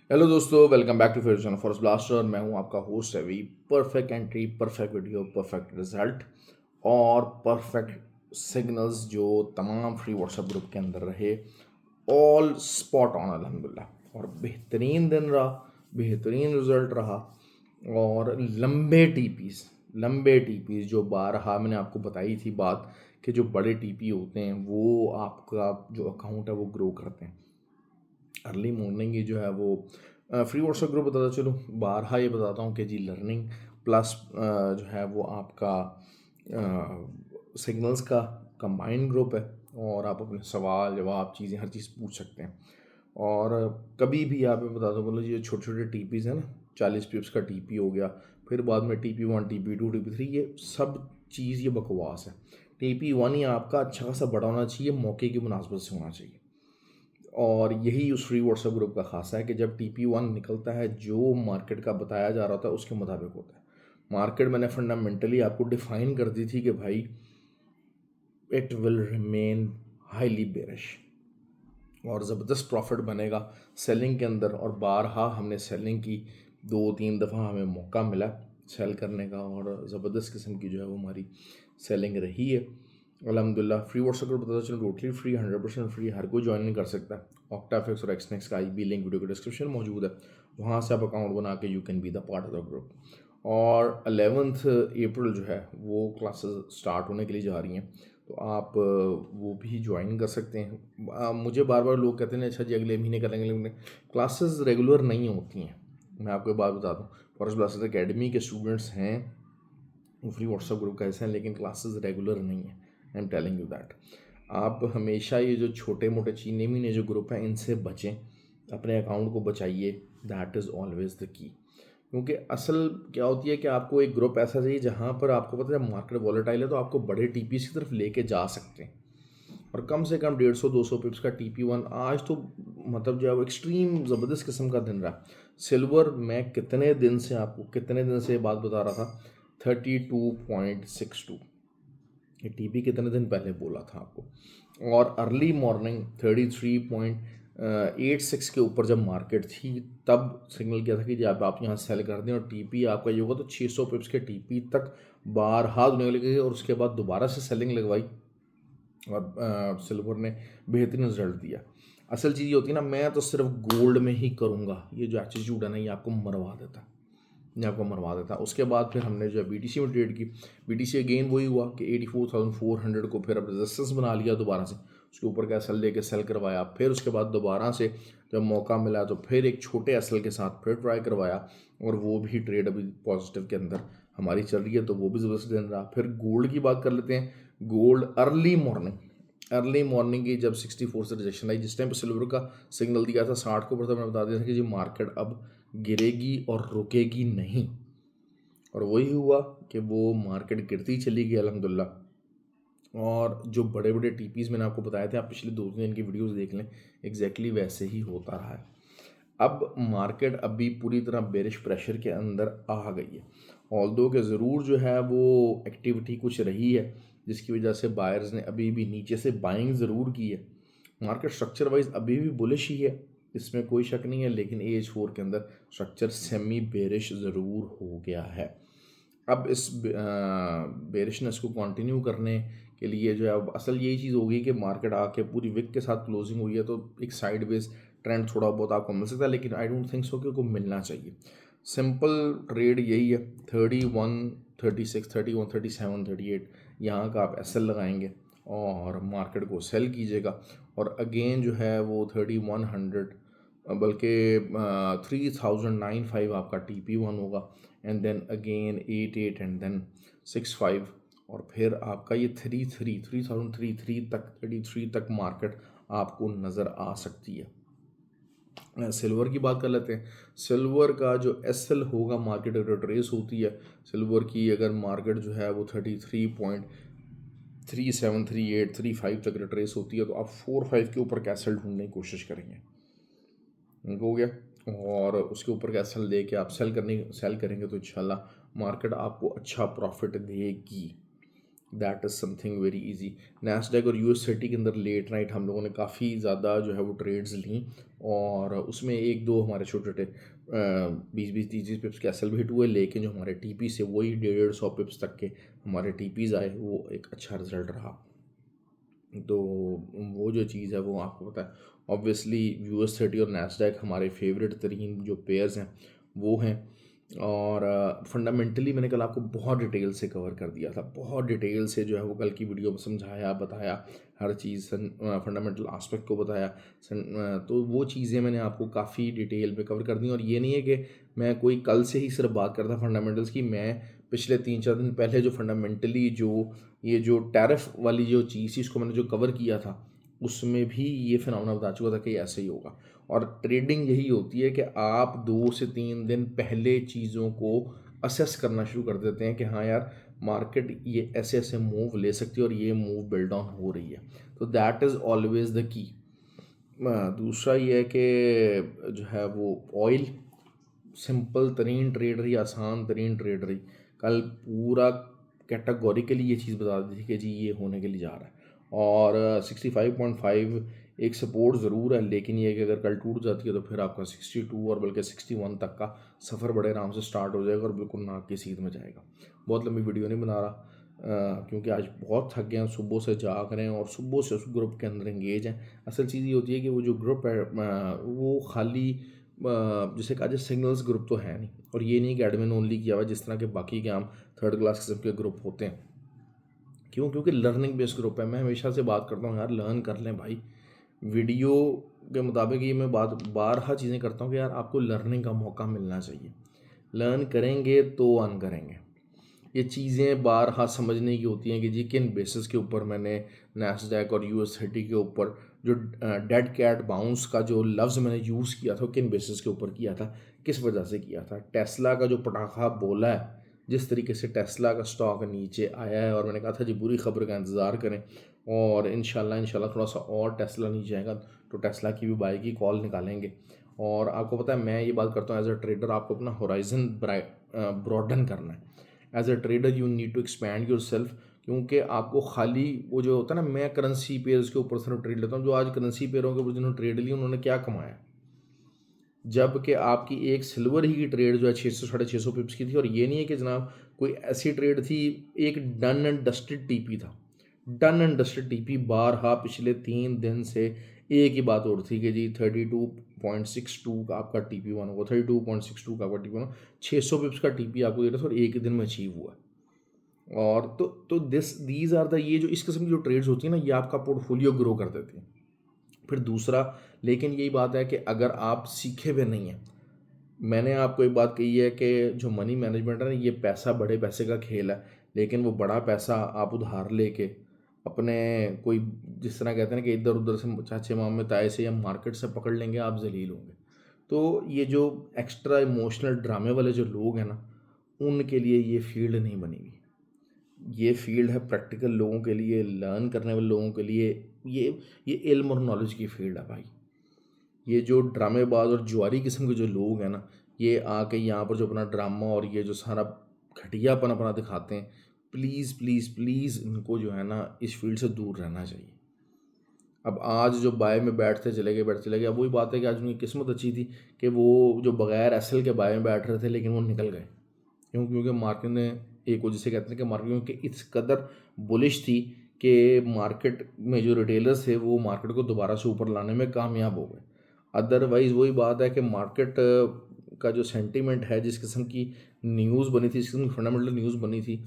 Hello दोस्तों, welcome back to फिर channel forest blaster. मैं हूं आपका host Ravi. Perfect entry, perfect video, perfect result और परफेक्ट सिग्नल्स जो तमाम फ्री व्हाट्सएप ग्रुप के अंदर रहे, ऑल स्पॉट ऑन अल्हम्दुलिल्लाह। और बेहतरीन दिन रहा, बेहतरीन रिजल्ट रहा। और लंबे टीपीस जो बारहा मैंने आपको बताई थी बात कि जो बड़े टीपी होते हैं वो आपका जो अकाउंट है वो ग्रो करते हैं। अर्ली मॉर्निंग ये जो है वो फ्री व्हाट्सएप ग्रुप बताता चलो, बारहा ये बताता हूँ कि जी लर्निंग प्लस जो है वो आपका सिग्नल्स का कंबाइंड ग्रुप है। और आप अपने सवाल जवाब चीज़ें हर चीज़ पूछ सकते हैं। और कभी भी आप मैं बताता हूँ, मतलब ये छोटे छोटे टीपीज़ हैं ना, 40 पिप्स का टीपी हो गया, फिर बाद में TP1, TP2, TP3, ये सब चीज़ ये बकवास है। TP1 ही आपका अच्छा खासा बड़ा होना चाहिए, मौके की मुनासबत से होना चाहिए। और यही उस फ्री व्हाट्सएप ग्रुप का खासा है कि जब TP1 निकलता है, जो मार्केट का बताया जा रहा होता है उसके मुताबिक होता है। मार्केट मैंने फंडामेंटली आपको डिफाइन कर दी थी कि भाई it will remain highly bearish और ज़बरदस्त प्रॉफिट बनेगा सेलिंग के अंदर। और बारहा हमने सेलिंग की, 2-3 दफ़ा हमें मौका मिला सेल करने का और ज़बरदस्त किस्म की जो है वो हमारी सेलिंग रही है अल्हम्दुलिल्लाह। फ्री व्हाट्सएप ग्रुप पता चलो टोटली फ्री, 100% फ्री, हर कोई ज्वाइन नहीं कर सकता। ऑक्टाफिक्स और एक्सनेक्स का IB लिंक वीडियो के डिस्क्रिप्शन में मौजूद है, वहाँ से आप अकाउंट बना के you can be the part of the group. और 11 अप्रैल जो है वो क्लासेस स्टार्ट होने के लिए जा रही हैं, तो आप वो भी ज्वाइन कर सकते हैं। मुझे बार बार लोग कहते हैं अच्छा जी अगले महीने करेंगे, लेकिन क्लासेस रेगुलर नहीं होती हैं। मैं आपको एक बात बता दूँ, फॉरेस्ट ब्लास्टर्स एकेडमी के स्टूडेंट्स हैं, फ्री व्हाट्सएप ग्रुप का ऐसा है, लेकिन क्लासेस रेगुलर नहीं है। I am telling you that. आप हमेशा ये जो छोटे मोटे चीने मीने जो ग्रुप हैं इनसे बचें, अपने अकाउंट को बचाइए। That is always the key. क्योंकि असल क्या होती है कि आपको एक ग्रुप ऐसा चाहिए जहाँ पर आपको पता है मार्केट वॉलेटाइल है, तो आपको बड़े टीपीस की तरफ लेके जा सकते हैं। और कम से कम 150-200 पिप्स का TP1 आज तो मतलब जो है वो एक्सट्रीम ज़बरदस्त किस्म का दिन रहा। सिल्वर मैं कितने दिन से ये बात बता रहा था, 32.62, ये TP कितने दिन पहले बोला था आपको। और अर्ली मॉर्निंग 33.86 के ऊपर जब मार्केट थी तब सिग्नल किया था कि जब आप यहाँ सेल कर दें और TP आपका ये होगा तो 600 पिप्स के TP तक बारहा निकल गई और उसके बाद दोबारा से सेलिंग लगवाई और सिल्वर ने बेहतरीन रिजल्ट दिया। असल चीज़ ये होती है ना, मैं तो सिर्फ गोल्ड में ही करूँगा, ये जो एटीट्यूड है ना ये आपको मरवा देता है, ये आपको मरवा देता है। उसके बाद फिर हमने जो है BTC में ट्रेड की। BTC अगेन वही हुआ कि 84,400 को फिर अब रेजिस्टेंस बना लिया दोबारा से, उसके ऊपर का SL लेके सेल करवाया। फिर उसके बाद दोबारा से जब मौका मिला तो फिर एक छोटे SL के साथ फिर ट्राई करवाया और वो भी ट्रेड अभी पॉजिटिव के अंदर हमारी चल रही है, तो वो भी ज़बरदस्त दिन रहा। फिर गोल्ड की बात कर लेते हैं। गोल्ड अर्ली मॉर्निंग की जब 64 से रिजेक्शन आई, जिस टाइम पर सिल्वर का सिग्नल दिया था 60 के ऊपर, तो मैंने बता दिया था कि जी मार्केट अब गिरेगी और रुकेगी नहीं। और वही हुआ कि वो मार्केट गिरती चली गई अल्हम्दुलिल्लाह। और जो बड़े बड़े TPs मैंने आपको बताए थे, आप पिछले 2 दिन की वीडियोस देख लें, एग्जैक्टली वैसे ही होता रहा है। अब मार्केट अभी पूरी तरह बेरिश प्रेशर के अंदर आ गई है। ऑल्दो के ज़रूर जो है वो एक्टिविटी कुछ रही है जिसकी वजह से बायर्स ने अभी भी नीचे से बाइंग ज़रूर की है। मार्केट स्ट्रक्चर वाइज अभी भी बुलिश ही है, इसमें कोई शक नहीं है, लेकिन AH4 के अंदर स्ट्रक्चर सेमी बेरिश ज़रूर हो गया है। अब इस बेरिशनेस को कंटिन्यू करने के लिए जो है अब असल यही चीज़ होगी कि मार्केट आके पूरी विक के साथ क्लोजिंग हुई है, तो एक साइडवेज ट्रेंड थोड़ा बहुत आपको मिल सकता है, लेकिन आई डोंट थिंक सो कि को मिलना चाहिए। सिंपल ट्रेड यही है, 31, 36, 31, 37, 38 यहाँ का आप SL लगाएंगे और मार्केट को सेल कीजिएगा। और अगेन जो है वो 3100, बल्कि 3095 आपका TP1 होगा, and then again 88 and then 65, और फिर आपका ये 3033 तक 33 तक मार्केट आपको नज़र आ सकती है। सिल्वर की बात कर लेते हैं। सिल्वर का जो SL होगा, मार्केट अगर ट्रेस होती है सिल्वर की, अगर मार्केट जो है वो 33.373835 तक रिट्रेस होती है, तो आप 4-5 के ऊपर कैसल ढूंढने की कोशिश करेंगे, हो गया। और उसके ऊपर का सेल दे के आप सेल करेंगे तो इंशाल्लाह मार्केट आपको अच्छा प्रॉफिट देगी। That is something very easy. Nasdaq और यूएस30 के अंदर लेट नाइट हम लोगों ने काफ़ी ज़्यादा जो है वो ट्रेड्स ली, और उसमें एक दो हमारे छोटे छोटे 20-20 30-30 पिप्स के एसएल भी हिट हुए, लेकिन जो हमारे टीपी से वही 150 पिप्स तक के हमारे टीपीज़ आए, वो एक अच्छा रिजल्ट रहा। तो वो जो चीज़ है वो आपको पता है, ऑब्वियसली यूएस30 और नैस्डैक हमारे फेवरेट तरीन जो पेयर्स हैं वो हैं। और फंडामेंटली मैंने कल आपको बहुत डिटेल से कवर कर दिया था, बहुत डिटेल से जो है वो कल की वीडियो में समझाया, बताया, हर चीज़ फंडामेंटल आस्पेक्ट को बताया। तो वो चीज़ें मैंने आपको काफ़ी डिटेल में कवर कर दी, और ये नहीं है कि मैं कोई कल से ही सिर्फ बात करता फंडामेंटल्स की। मैं पिछले 3-4 दिन पहले जो फंडामेंटली जो ये जो टैरिफ वाली जो चीज़ थी, इसको मैंने जो कवर किया था, उसमें भी ये फिनोमेना बता चुका था कि ऐसे ही होगा। और ट्रेडिंग यही होती है कि आप 2 से 3 दिन पहले चीज़ों को असेस करना शुरू कर देते हैं कि हाँ यार, मार्केट ये ऐसे ऐसे मूव ले सकती है और ये मूव बिल्ड डाउन हो रही है। तो that is always the key. दूसरा ये है कि जो है वो ऑयल, सिंपल तरीन ट्रेड रही, आसान तरीन ट्रेड रही। कल पूरा कैटेगोरिकली ये चीज़ बता दी थी कि जी ये होने के लिए जा रहा है। और 65.5 एक सपोर्ट ज़रूर है, लेकिन ये कि अगर कल टूट जाती है तो फिर आपका 62 और बल्कि 61 तक का सफ़र बड़े आराम से स्टार्ट हो जाएगा और बिल्कुल नाक की सीध में जाएगा। बहुत लंबी वीडियो नहीं बना रहा, क्योंकि आज बहुत थक गए हैं, सुबह से जाग रहे हैं और सुबह से उस ग्रुप के अंदर एंगेज हैं। असल चीज़ ये होती है कि वो जो ग्रुप है वो खाली जैसे कहा जाए सिग्नल्स ग्रुप तो है नहीं, और ये नहीं कि एडमिन ओनली किया हुआ जिस तरह के बाकी के आम थर्ड क्लास किस्म के ग्रुप होते हैं। क्यों? क्योंकि लर्निंग बेस्ड ग्रुप है। मैं हमेशा से बात करता हूँ यार, लर्न कर लें भाई। वीडियो के मुताबिक ये मैं बात बारहा चीज़ें करता हूँ कि यार आपको लर्निंग का मौका मिलना चाहिए। लर्न करेंगे तो अर्न करेंगे। ये चीज़ें बारहा समझने की होती हैं कि जी किन बेसिस के ऊपर मैंने नैस्डैक और यूएस30 के ऊपर जो डेड कैट बाउंस का जो लफ्ज़ मैंने यूज़ किया था, किन बेसिस के ऊपर किया था, किस वजह से किया था। टेस्ला का जो पटाखा बोला है, जिस तरीके से टेस्ला का स्टॉक नीचे आया है, और मैंने कहा था जी बुरी खबर का इंतज़ार करें, और इंशाल्लाह थोड़ा सा और टेस्ला नीचे आएगा तो टेस्ला की भी बाई की कॉल निकालेंगे। और आपको पता है मैं ये बात करता हूँ एज अ ट्रेडर, आपको अपना होराइजन ब्रॉडन करना है। As a trader you need to expand yourself, क्योंकि आपको खाली वो जो होता है ना, मैं करेंसी पेयर्स के ऊपर सिर्फ ट्रेड लेता हूँ। जो आज करेंसी पेयरों के ऊपर जिन्होंने ट्रेड ली उन्होंने क्या कमाया, जबकि आपकी एक सिल्वर ही की ट्रेड जो है 600-650 पिप्स की थी। और ये नहीं है कि जनाब कोई ऐसी ट्रेड थी, एक डन एंड डस्टेड टीपी था, डन एंड डस्टेड टीपी। बारहा पिछले 3 दिन से एक ही बात और थी कि जी 32.62 का आपका टीपी वन होगा, 32.62 का आपका टीपी वन, 600 पिप्स का टीपी आपको दे रहा था और एक ही दिन में अचीव हुआ। और तो दीज आर द, ये जो इस किस्म की जो ट्रेड्स होती हैं ना, ये आपका पोर्टफोलियो ग्रो कर देती हैं। फिर दूसरा, लेकिन यही बात है कि अगर आप सीखे हुए नहीं हैं, मैंने आपको एक बात कही है कि जो मनी मैनेजमेंट है ना, ये पैसा बड़े पैसे का खेल है, लेकिन वो बड़ा पैसा आप उधार लेके अपने कोई, जिस तरह कहते हैं ना कि इधर उधर से चाचे मामे ताए से या मार्केट से पकड़ लेंगे, आप जलील होंगे। तो ये जो एक्स्ट्रा इमोशनल ड्रामे वाले जो लोग हैं ना, उनके लिए ये फील्ड नहीं बनी हुई। ये फील्ड है प्रैक्टिकल लोगों के लिए, लर्न करने वाले लोगों के लिए। ये इल्म और नॉलेज की फील्ड है भाई। ये जो ड्रामेबाज और जुआरी किस्म के जो लोग हैं ना, ये आके यहाँ पर जो अपना ड्रामा और ये जो सारा घटियापन अपना दिखाते हैं, प्लीज़ प्लीज़ प्लीज़ इनको जो है ना इस फील्ड से दूर रहना चाहिए। अब आज जो बाय में बैठते चले गए, अब वही बात है कि आज उनकी किस्मत अच्छी थी कि वो जो बगैर एसएल के बाय में बैठ रहे थे, लेकिन वो निकल गए। क्यों? क्योंकि मार्केट ने एक वो जिसे कहते हैं कि मार्केट की इस कदर बुलिश थी कि मार्केट में जो रिटेलर्स थे वो मार्केट को दोबारा से ऊपर लाने में कामयाब हो गए। अदरवाइज़ वही बात है कि मार्केट का जो सेंटीमेंट है, जिस किस्म की न्यूज़ बनी थी, जिस किस्म की फंडामेंटल न्यूज़ बनी थी,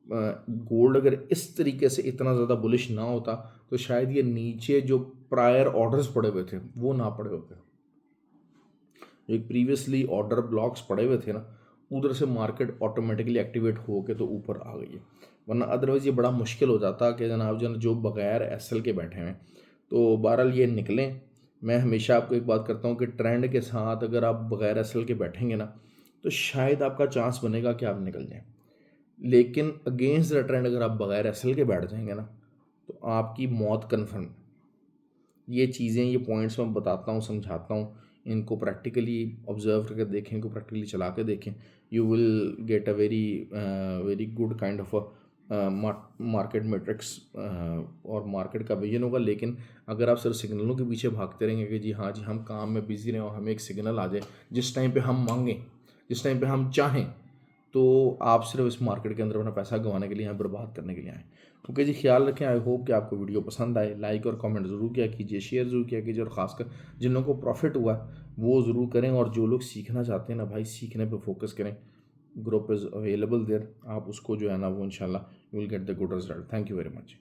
गोल्ड अगर इस तरीके से इतना ज़्यादा बुलिश ना होता तो शायद ये नीचे जो प्रायर ऑर्डर्स पड़े हुए थे वो ना पड़े होते। जो एक प्रीवियसली ऑर्डर ब्लॉक्स पड़े हुए थे ना, उधर से मार्केट ऑटोमेटिकली एक्टिवेट हो के तो ऊपर आ गई है, वरना अदरवाइज़ ये बड़ा मुश्किल हो जाता कि जनाब जो बगैर एसएल के बैठे हैं। तो बहरहाल ये निकलें। मैं हमेशा आपको एक बात करता हूँ कि ट्रेंड के साथ अगर आप बगैर एसएल के बैठेंगे ना, तो शायद आपका चांस बनेगा कि आप निकल जाएं। लेकिन अगेंस्ट द ट्रेंड अगर आप बगैर एसएल के बैठ जाएंगे ना, तो आपकी मौत कन्फर्म। ये चीज़ें, ये पॉइंट्स मैं बताता हूँ, समझाता हूँ, इनको प्रैक्टिकली ऑब्जर्व करके देखें, इनको प्रैक्टिकली चला के देखें। You will get a very very good kind of a market matrix और मार्केट का विजन होगा। लेकिन अगर आप सिर्फ सिग्नलों के पीछे भागते रहेंगे कि जी हाँ जी हम काम में बिजी रहें और हमें एक सिग्नल आ जाए जिस टाइम पे हम मांगें, जिस टाइम पे हम चाहें, तो आप सिर्फ इस मार्केट के अंदर अपना पैसा गंवाने के लिए यहाँ बर्बाद करने के लिए आए। ओके जी, ख्याल रखें। आई होप कि आपको वीडियो पसंद आए। लाइक और कमेंट ज़रूर किया कीजिए, शेयर ज़रूर किया कीजिए, और ख़ासकर जिन लोगों को प्रॉफिट हुआ वो ज़रूर करें। और जो लोग सीखना चाहते हैं ना भाई, सीखने पे फोकस करें। ग्रुप इज़ अवेलेबल देयर, आप उसको जो है ना वो इंशाल्लाह you will get the good result. Thank you very much.